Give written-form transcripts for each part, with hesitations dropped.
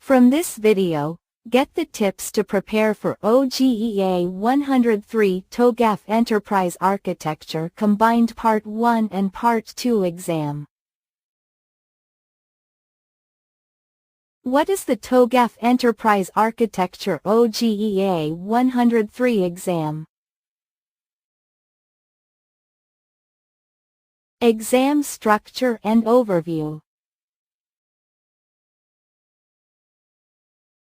From this video, get the tips to prepare for OGEA 103 TOGAF Enterprise Architecture Combined Part 1 and Part 2 exam. What is the TOGAF Enterprise Architecture OGEA 103 exam? Exam structure and overview.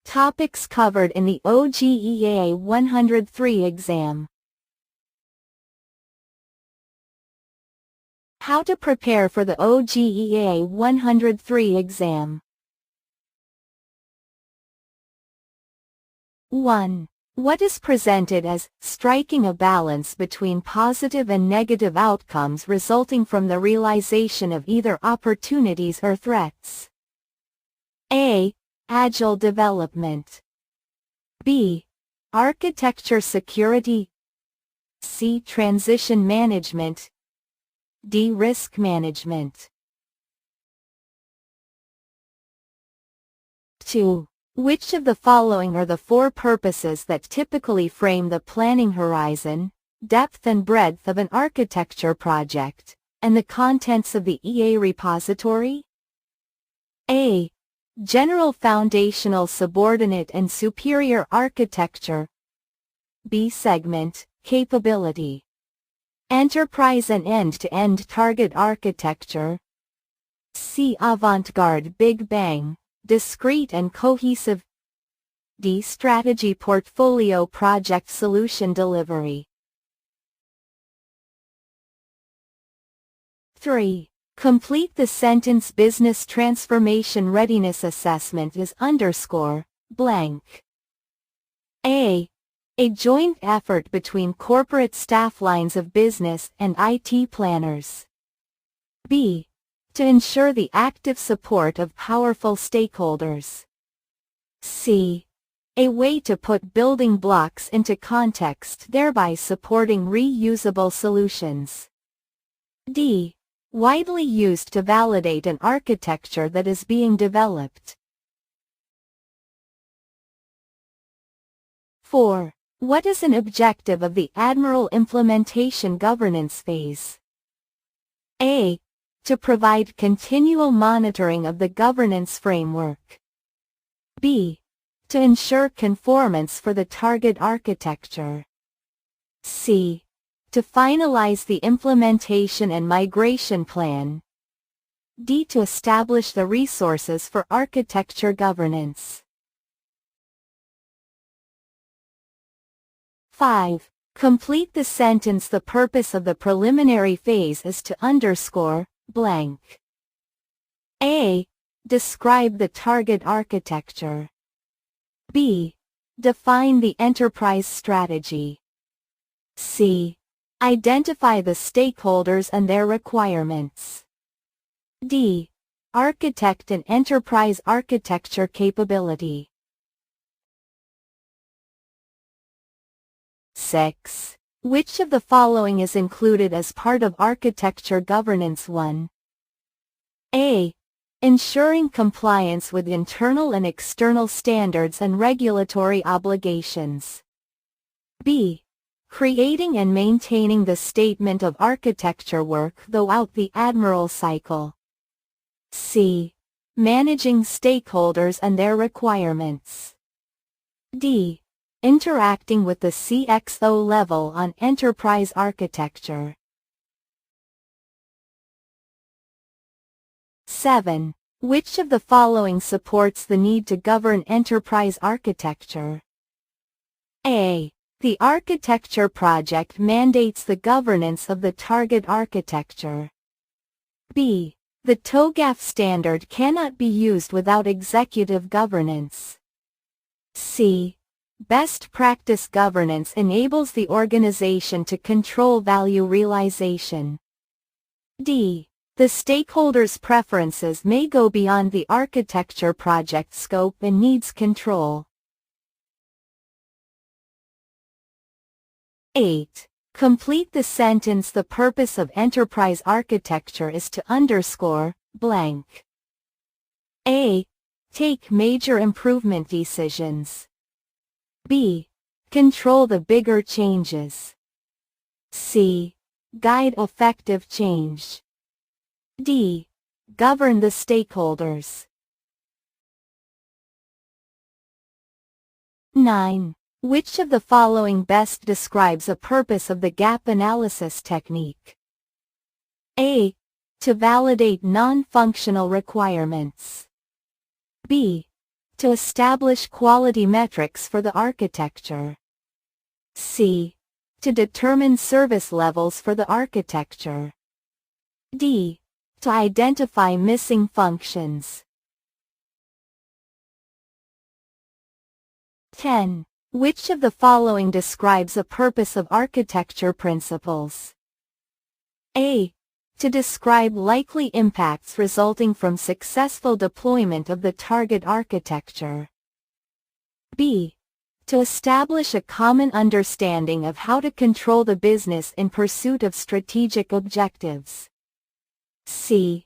Topics covered in the OGEA 103 exam. How to prepare for the OGEA 103 exam. 1. What is presented as striking a balance between positive and negative outcomes resulting from the realization of either opportunities or threats? A. Agile development. B. Architecture security. C. Transition management. D. Risk management. 2. Which of the following are the four purposes that typically frame the planning horizon, depth and breadth of an architecture project, and the contents of the EA repository? A. General foundational subordinate and superior architecture. B. Segment, capability. Enterprise and end-to-end target architecture. C. Avant-garde Big Bang, discrete and cohesive. D. Strategy portfolio project solution delivery. 3. Complete the sentence business transformation readiness assessment is blank. A. A joint effort between corporate staff lines of business and IT planners. B. To ensure the active support of powerful stakeholders. C. A way to put building blocks into context, thereby supporting reusable solutions. D. Widely used to validate an architecture that is being developed. 4. What is an objective of the Admiral Implementation Governance Phase? A. To provide continual monitoring of the governance framework. B. To ensure conformance for the target architecture. C. To finalize the implementation and migration plan. D. To establish the resources for architecture governance. 5. Complete the sentence. The purpose of the preliminary phase is to blank. A. Describe the target architecture. B. Define the enterprise strategy. C. Identify the stakeholders and their requirements. D. Architect an enterprise architecture capability. 6. Which of the following is included as part of architecture governance? 1. A. Ensuring compliance with internal and external standards and regulatory obligations. B. Creating and maintaining the statement of architecture work throughout the Admiral cycle. C. Managing stakeholders and their requirements. D. Interacting with the CXO level on enterprise architecture. 7. Which of the following supports the need to govern enterprise architecture? A. The architecture project mandates the governance of the target architecture. B. The TOGAF standard cannot be used without executive governance. C. Best practice governance enables the organization to control value realization. D. The stakeholders' preferences may go beyond the architecture project scope and needs control. 8. Complete the sentence. The purpose of enterprise architecture is to blank. A. Take major improvement decisions. B. Control the bigger changes. C. Guide effective change. D. Govern the stakeholders. 9. Which of the following best describes a purpose of the gap analysis technique? A. To validate non-functional requirements. B. To establish quality metrics for the architecture. C. To determine service levels for the architecture. D. To identify missing functions. 10. Which of the following describes a purpose of architecture principles? A. To describe likely impacts resulting from successful deployment of the target architecture. B. To establish a common understanding of how to control the business in pursuit of strategic objectives. C.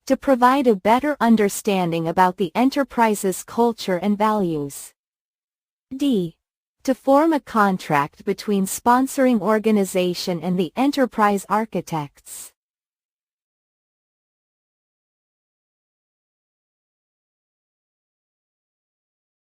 To provide a better understanding about the enterprise's culture and values. D. To form a contract between sponsoring organization and the enterprise architects.